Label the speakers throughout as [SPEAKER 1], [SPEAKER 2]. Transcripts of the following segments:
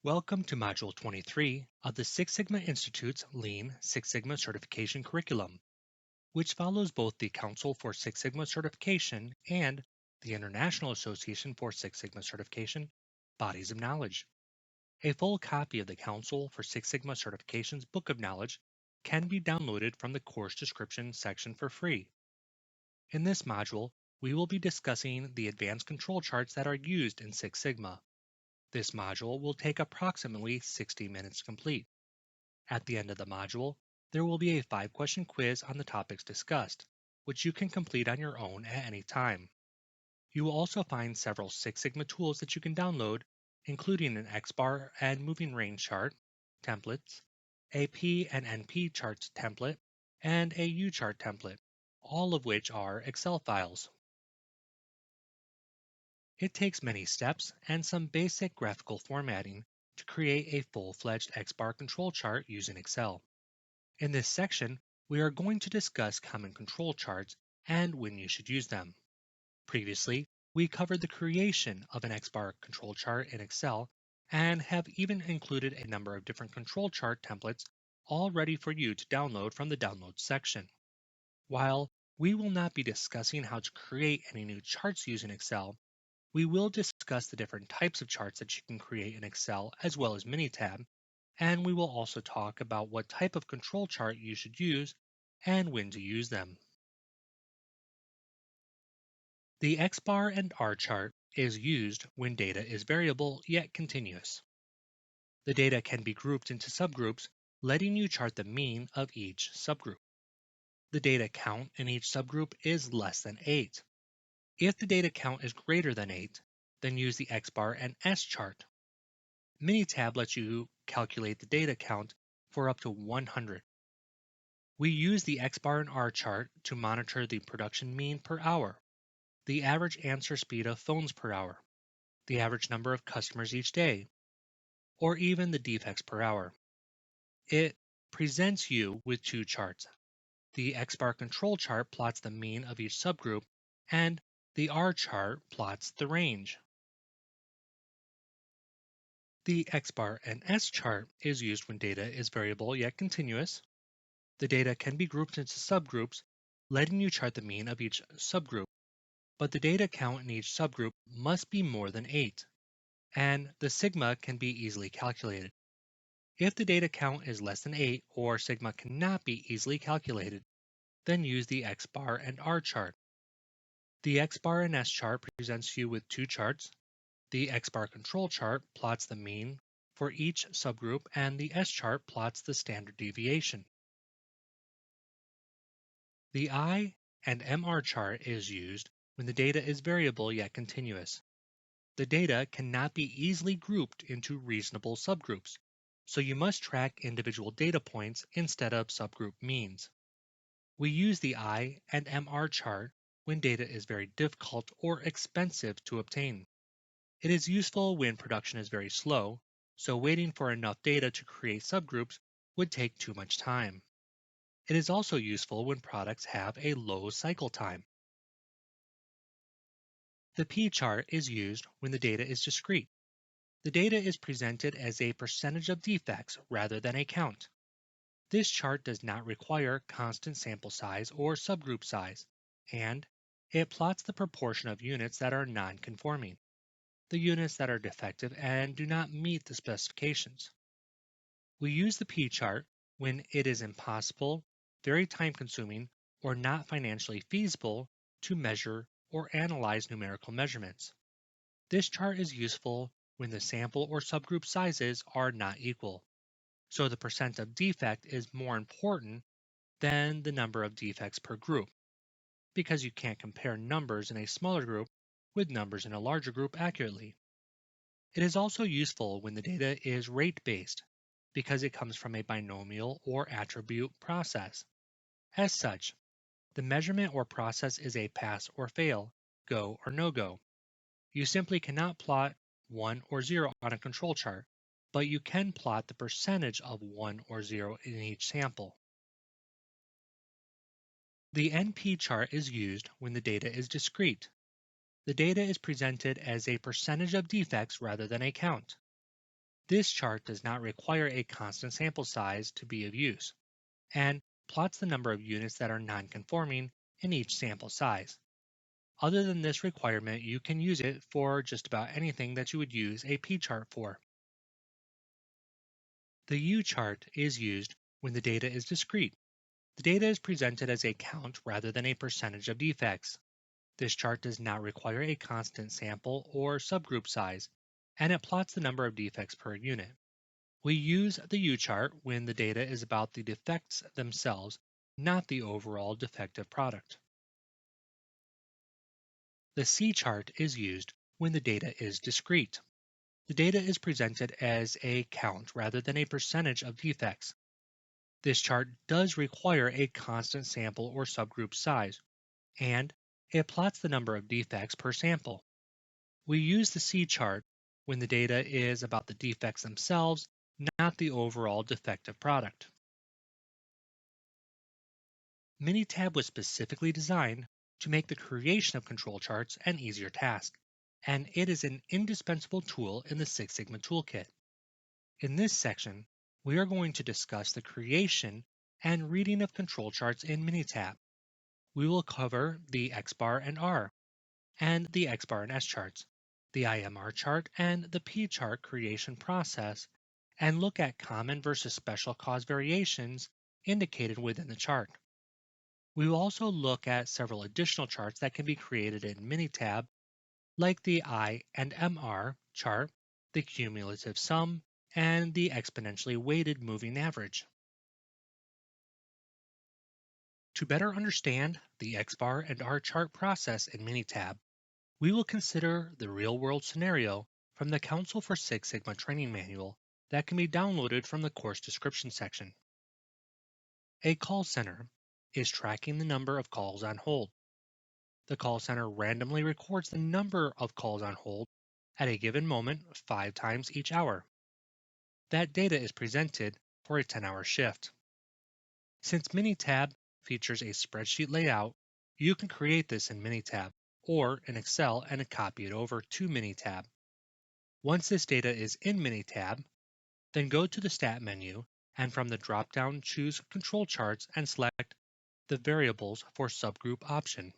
[SPEAKER 1] Welcome to Module 23 of the Six Sigma Institute's Lean Six Sigma Certification Curriculum, which follows both the Council for Six Sigma Certification and the International Association for Six Sigma Certification bodies of knowledge. A full copy of the Council for Six Sigma Certification's Book of Knowledge can be downloaded from the course description section for free. In this module, we will be discussing the advanced control charts that are used in Six Sigma. This module will take approximately 60 minutes to complete. At the end of the module, there will be a 5-question quiz on the topics discussed, which you can complete on your own at any time. You will also find several Six Sigma tools that you can download, including an X-bar and moving range chart, templates, a P and NP charts template, and a U-chart template, all of which are Excel files. It takes many steps and some basic graphical formatting to create a full-fledged X-bar control chart using Excel. In this section, we are going to discuss common control charts and when you should use them. Previously, we covered the creation of an X-bar control chart in Excel and have even included a number of different control chart templates all ready for you to download from the Downloads section. While we will not be discussing how to create any new charts using Excel, we will discuss the different types of charts that you can create in Excel as well as Minitab, and we will also talk about what type of control chart you should use and when to use them. The X-bar and R chart is used when data is variable yet continuous. The data can be grouped into subgroups, letting you chart the mean of each subgroup. The data count in each subgroup is less than 8. If the data count is greater than 8, then use the X-bar and S chart. Minitab lets you calculate the data count for up to 100. We use the X-bar and R chart to monitor the production mean per hour, the average answer speed of phones per hour, the average number of customers each day, or even the defects per hour. It presents you with two charts. The X-bar control chart plots the mean of each subgroup, and the R chart plots the range. The X-bar and S chart is used when data is variable yet continuous. The data can be grouped into subgroups, letting you chart the mean of each subgroup, but the data count in each subgroup must be more than 8, and the sigma can be easily calculated. If the data count is less than 8 or sigma cannot be easily calculated, then use the X-bar and R chart. The X-bar and S chart presents you with two charts. The X-bar control chart plots the mean for each subgroup, and the S chart plots the standard deviation. The I and MR chart is used when the data is variable yet continuous. The data cannot be easily grouped into reasonable subgroups, so you must track individual data points instead of subgroup means. We use the I and MR chart when data is very difficult or expensive to obtain. It is useful when production is very slow, so waiting for enough data to create subgroups would take too much time. It is also useful when products have a low cycle time. The P chart is used when the data is discrete. The data is presented as a percentage of defects rather than a count. This chart does not require constant sample size or subgroup size, and it plots the proportion of units that are non-conforming, the units that are defective and do not meet the specifications. We use the P chart when it is impossible, very time-consuming, or not financially feasible to measure or analyze numerical measurements. This chart is useful when the sample or subgroup sizes are not equal, so the percent of defect is more important than the number of defects per group, because you can't compare numbers in a smaller group with numbers in a larger group accurately. It is also useful when the data is rate-based, because it comes from a binomial or attribute process. As such, the measurement or process is a pass or fail, go or no-go. You simply cannot plot 1 or 0 on a control chart, but you can plot the percentage of 1 or 0 in each sample. The NP chart is used when the data is discrete. The data is presented as a percentage of defects rather than a count. This chart does not require a constant sample size to be of use, and plots the number of units that are non-conforming in each sample size. Other than this requirement, you can use it for just about anything that you would use a P-chart for. The U-chart is used when the data is discrete. The data is presented as a count rather than a percentage of defects. This chart does not require a constant sample or subgroup size, and it plots the number of defects per unit. We use the U-chart when the data is about the defects themselves, not the overall defective product. The C-chart is used when the data is discrete. The data is presented as a count rather than a percentage of defects. This chart does require a constant sample or subgroup size, and it plots the number of defects per sample. We use the C-chart when the data is about the defects themselves, not the overall defective product. Minitab was specifically designed to make the creation of control charts an easier task, and it is an indispensable tool in the Six Sigma toolkit. In this section, we are going to discuss the creation and reading of control charts in Minitab. We will cover the X bar and R, and the X bar and S charts, the IMR chart and the P chart creation process, and look at common versus special cause variations indicated within the chart. We will also look at several additional charts that can be created in Minitab, like the IMR chart, the cumulative sum, and the exponentially weighted moving average. To better understand the X bar and R chart process in Minitab, we will consider the real-world scenario from the Council for Six Sigma training manual that can be downloaded from the course description section. A call center is tracking the number of calls on hold. The call center randomly records the number of calls on hold at a given moment 5 times each hour. That data is presented for a 10-hour shift. Since Minitab features a spreadsheet layout, you can create this in Minitab or in Excel and copy it over to Minitab. Once this data is in Minitab, then go to the Stat menu and from the drop-down choose Control Charts and select the Variables for Subgroup option.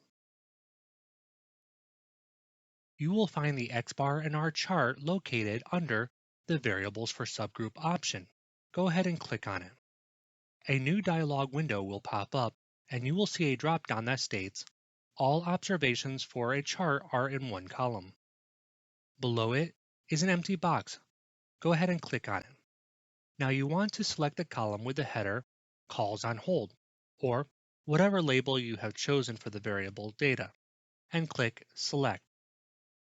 [SPEAKER 1] You will find the X bar and R chart located under the Variables for Subgroup option. Go ahead and click on it. A new dialog window will pop up and you will see a drop-down that states all observations for a chart are in one column. Below it is an empty box. Go ahead and click on it. Now you want to select the column with the header Calls on Hold, or whatever label you have chosen for the variable data, and click Select.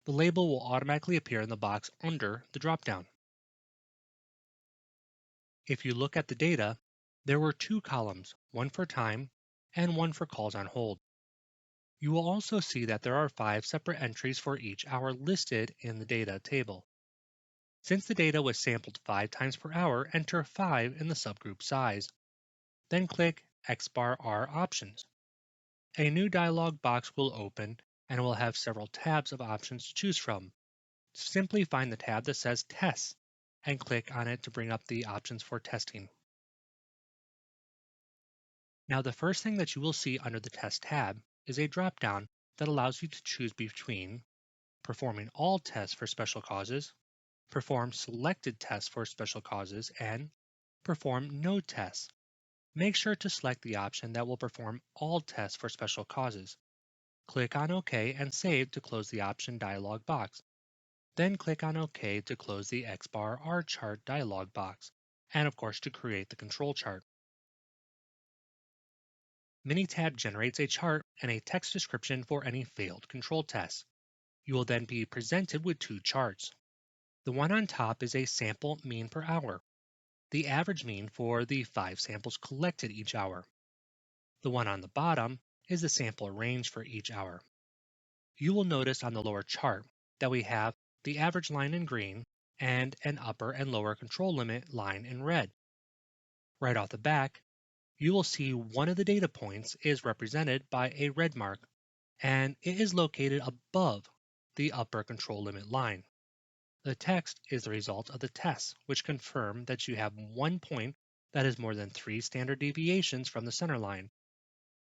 [SPEAKER 1] The label will automatically appear in the box under the dropdown. If you look at the data, there were 2 columns, one for time and one for calls on hold. You will also see that there are 5 separate entries for each hour listed in the data table. Since the data was sampled 5 times per hour, enter 5 in the subgroup size. Then click X bar R options. A new dialog box will open and will have several tabs of options to choose from. Simply find the tab that says Tests and click on it to bring up the options for testing. Now the first thing that you will see under the Test tab is a drop-down that allows you to choose between performing all tests for special causes, perform selected tests for special causes, and perform no tests. Make sure to select the option that will perform all tests for special causes. Click on OK and Save to close the option dialog box. Then click on OK to close the X bar R chart dialog box, and of course to create the control chart. Minitab generates a chart and a text description for any failed control tests. You will then be presented with 2 charts. The one on top is a sample mean per hour, the average mean for the 5 samples collected each hour. The one on the bottom is the sample range for each hour. You will notice on the lower chart that we have the average line in green and an upper and lower control limit line in red. Right off the back, you will see one of the data points is represented by a red mark, and it is located above the upper control limit line. The text is the result of the tests, which confirm that you have one point that is more than 3 standard deviations from the center line,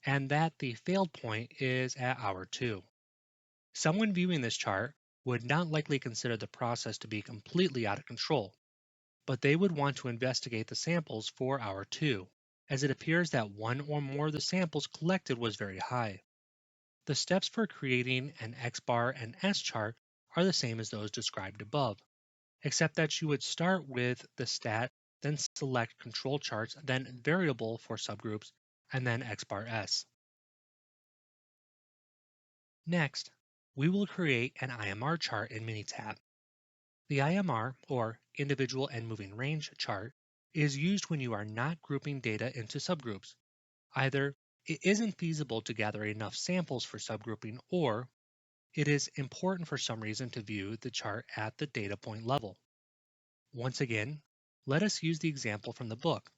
[SPEAKER 1] and that the failed point is at hour 2. Someone viewing this chart would not likely consider the process to be completely out of control, but they would want to investigate the samples for hour 2, as it appears that one or more of the samples collected was very high. The steps for creating an X bar and S chart are the same as those described above, except that you would start with the stat, then select control charts, then variable for subgroups, and then X bar S. Next, we will create an IMR chart in Minitab. The IMR, or Individual and Moving Range chart, is used when you are not grouping data into subgroups. Either it isn't feasible to gather enough samples for subgrouping, or it is important for some reason to view the chart at the data point level. Once again, let us use the example from the book,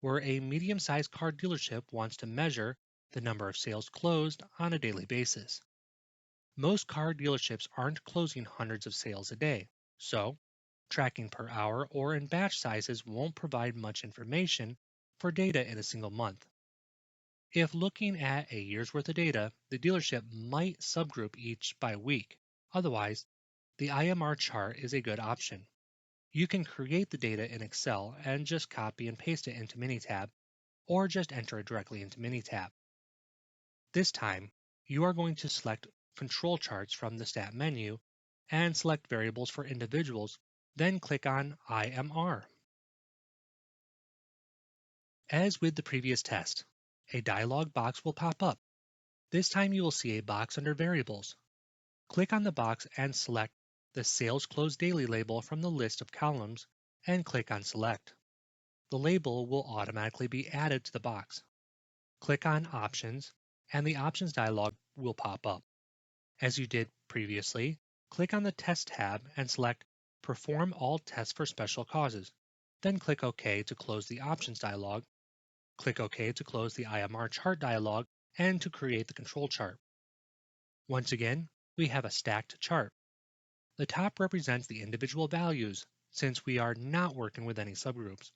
[SPEAKER 1] where a medium-sized car dealership wants to measure the number of sales closed on a daily basis. Most car dealerships aren't closing hundreds of sales a day, so tracking per hour or in batch sizes won't provide much information for data in a single month. If looking at a year's worth of data, the dealership might subgroup each by week. Otherwise, the IMR chart is a good option. You can create the data in Excel and just copy and paste it into Minitab, or just enter it directly into Minitab. This time, you are going to select Control Charts from the Stat menu and select Variables for Individuals, then click on IMR. As with the previous test, a dialog box will pop up. This time you will see a box under Variables. Click on the box and select the Sales Closed Daily label from the list of columns and click on Select. The label will automatically be added to the box. Click on Options and the Options dialog will pop up. As you did previously, click on the Test tab and select Perform all tests for special causes. Then click OK to close the Options dialog. Click OK to close the IMR chart dialog and to create the control chart. Once again, we have a stacked chart. The top represents the individual values, since we are not working with any subgroups,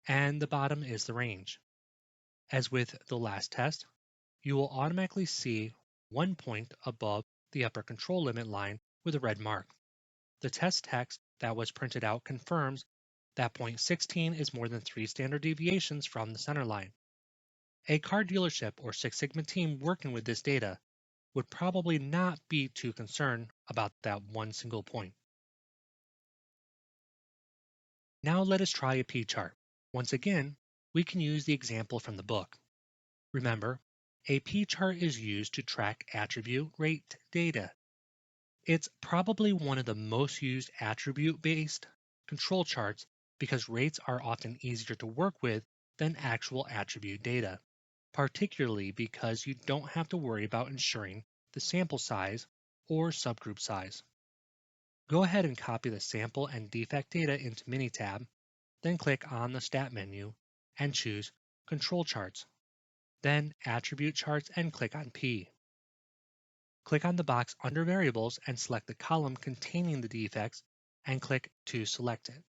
[SPEAKER 1] and the bottom is the range. As with the last test, you will automatically see one point above the upper control limit line with a red mark. The test text that was printed out confirms that point 16 is more than 3 standard deviations from the center line. A car dealership or Six Sigma team working with this data would probably not be too concerned about that one single point. Now let us try a P-chart. Once again, we can use the example from the book. Remember, a P-chart is used to track attribute rate data. It's probably one of the most used attribute-based control charts because rates are often easier to work with than actual attribute data, particularly because you don't have to worry about ensuring the sample size or subgroup size. Go ahead and copy the sample and defect data into Minitab, then click on the Stat menu and choose Control Charts, then Attribute Charts and click on P. Click on the box under Variables and select the column containing the defects and click to select it.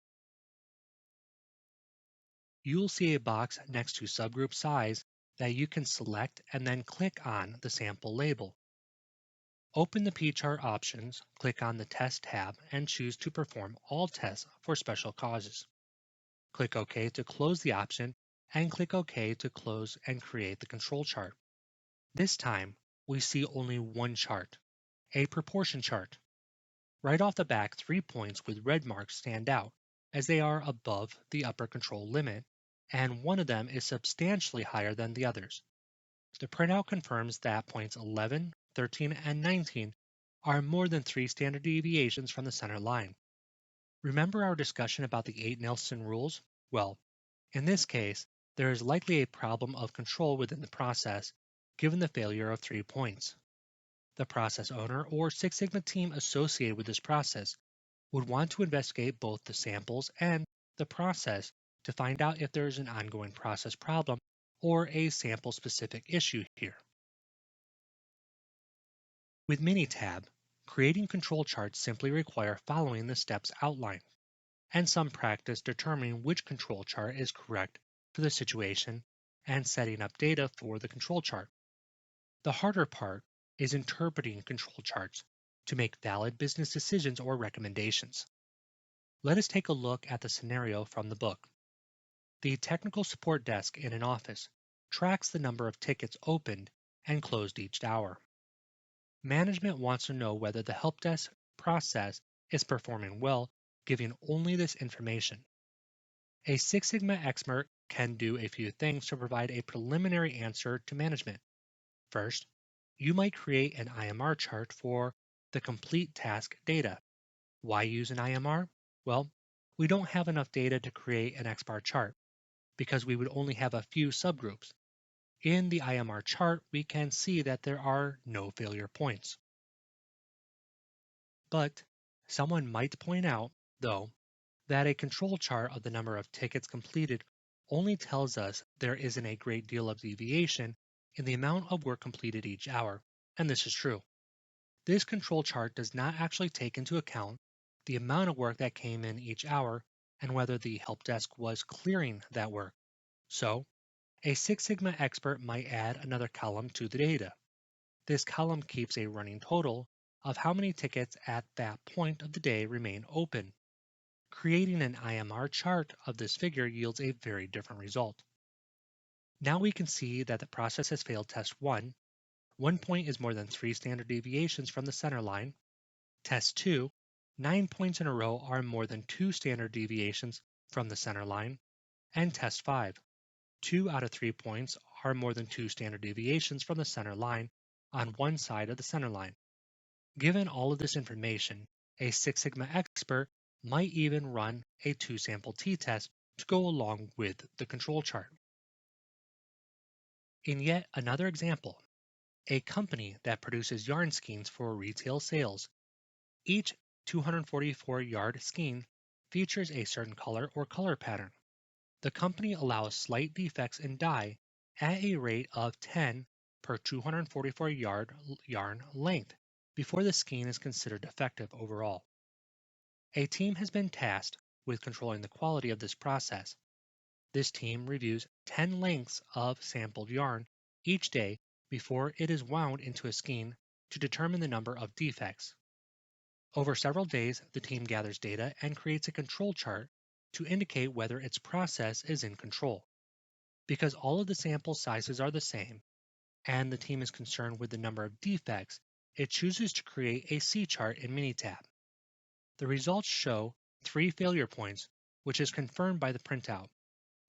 [SPEAKER 1] You will see a box next to Subgroup Size that you can select and then click on the sample label. Open the P-chart options, click on the Test tab, and choose to perform all tests for special causes. Click OK to close the option, and click OK to close and create the control chart. This time, we see only one chart, a proportion chart. Right off the back, 3 points with red marks stand out, as they are above the upper control limit, and one of them is substantially higher than the others. The printout confirms that points 11, 13, and 19 are more than 3 standard deviations from the center line. Remember our discussion about the 8 Nelson rules? Well, in this case, there is likely a problem of control within the process, given the failure of 3 points. The process owner or Six Sigma team associated with this process would want to investigate both the samples and the process to find out if there is an ongoing process problem or a sample-specific issue here. With Minitab, Creating control charts simply require following the steps outlined, and some practice determining which control chart is correct for the situation and setting up data for the control chart. The harder part is interpreting control charts to make valid business decisions or recommendations. Let us take a look at the scenario from the book. The technical support desk in an office tracks the number of tickets opened and closed each hour. Management wants to know whether the help desk process is performing well, giving only this information. A Six Sigma expert can do a few things to provide a preliminary answer to management. First, you might create an IMR chart for the complete task data. Why use an IMR? Well, we don't have enough data to create an XBAR chart because we would only have a few subgroups. In the IMR chart, we can see that there are no failure points. But someone might point out, though, that a control chart of the number of tickets completed only tells us there isn't a great deal of deviation in the amount of work completed each hour, and this is true. This control chart does not actually take into account the amount of work that came in each hour and whether the help desk was clearing that work. So, a Six Sigma expert might add another column to the data. This column keeps a running total of how many tickets at that point of the day remain open. Creating an IMR chart of this figure yields a very different result. Now we can see that the process has failed test 1. 1 point is more than 3 standard deviations from the center line. Test 2, 9 points in a row are more than 2 standard deviations from the center line. And test 5, 2 out of 3 points are more than 2 standard deviations from the center line on one side of the center line. Given all of this information, a Six Sigma expert might even run a 2-sample t-test to go along with the control chart. In yet another example, a company that produces yarn skeins for retail sales. Each 244-yard skein features a certain color or color pattern. The company allows slight defects in dye at a rate of 10 per 244-yard yarn length before the skein is considered defective overall. A team has been tasked with controlling the quality of this process. This team reviews 10 lengths of sampled yarn each day before it is wound into a skein to determine the number of defects. Over several days, the team gathers data and creates a control chart to indicate whether its process is in control. Because all of the sample sizes are the same, and the team is concerned with the number of defects, it chooses to create a C chart in Minitab. The results show 3 failure points, which is confirmed by the printout.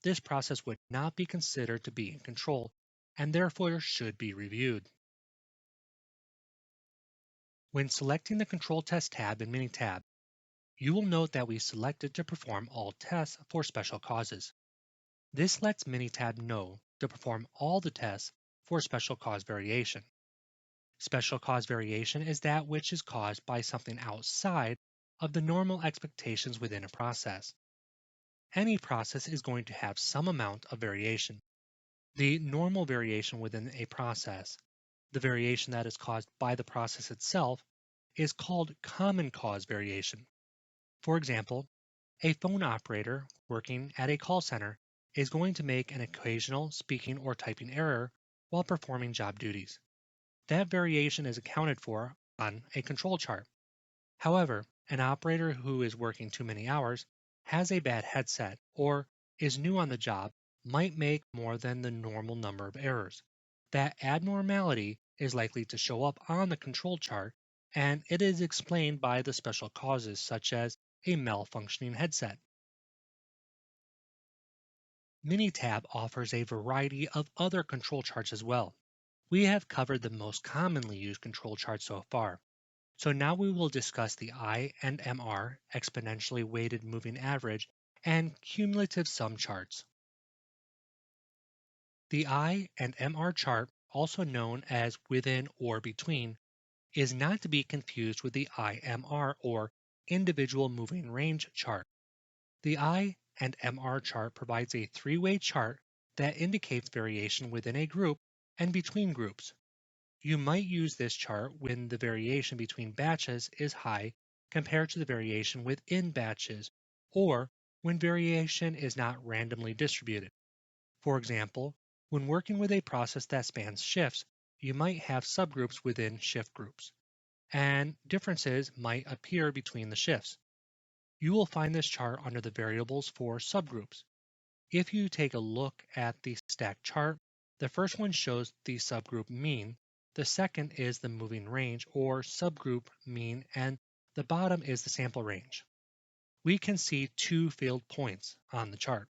[SPEAKER 1] This process would not be considered to be in control, and therefore should be reviewed. When selecting the Control Test tab in Minitab, you will note that we selected to perform all tests for special causes. This lets Minitab know to perform all the tests for special cause variation. Special cause variation is that which is caused by something outside of the normal expectations within a process. Any process is going to have some amount of variation. The normal variation within a process, the variation that is caused by the process itself, is called common cause variation. For example, a phone operator working at a call center is going to make an occasional speaking or typing error while performing job duties. That variation is accounted for on a control chart. However, an operator who is working too many hours, has a bad headset, or is new on the job might make more than the normal number of errors. That abnormality is likely to show up on the control chart, and it is explained by the special causes such as a malfunctioning headset. Minitab offers a variety of other control charts as well. We have covered the most commonly used control charts so far. So now we will discuss the I and MR exponentially weighted moving average and cumulative sum charts. The I and MR chart, also known as within or between, is not to be confused with the IMR or individual moving range chart. The I and MR chart provides a three-way chart that indicates variation within a group and between groups. You might use this chart when the variation between batches is high compared to the variation within batches, or when variation is not randomly distributed. For example, when working with a process that spans shifts, you might have subgroups within shift groups, and differences might appear between the shifts. You will find this chart under the variables for subgroups. If you take a look at the stack chart, the first one shows the subgroup mean, the second is the moving range or subgroup mean, and the bottom is the sample range. We can see two failed points on the chart.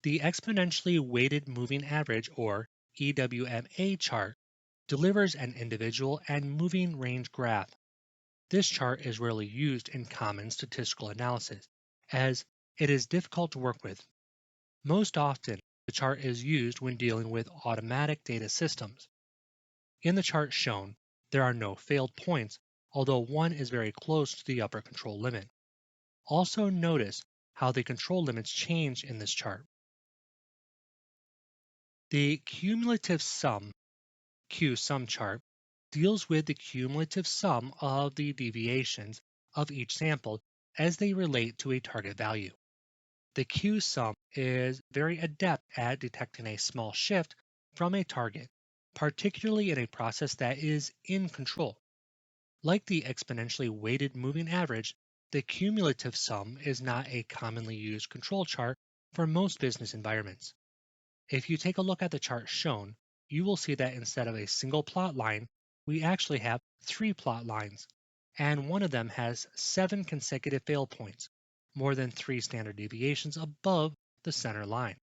[SPEAKER 1] The exponentially weighted moving average or EWMA chart delivers an individual and moving range graph. This chart is rarely used in common statistical analysis, as it is difficult to work with. Most often, the chart is used when dealing with automatic data systems. In the chart shown, there are no failed points, although one is very close to the upper control limit. Also notice how the control limits change in this chart. The cumulative sum, Q-sum chart, deals with the cumulative sum of the deviations of each sample as they relate to a target value. The Q-sum is very adept at detecting a small shift from a target, particularly in a process that is in control. Like the exponentially weighted moving average, the cumulative sum is not a commonly used control chart for most business environments. If you take a look at the chart shown, you will see that instead of a single plot line, we actually have three plot lines, and one of them has 7 consecutive fail points, more than 3 standard deviations above the center line.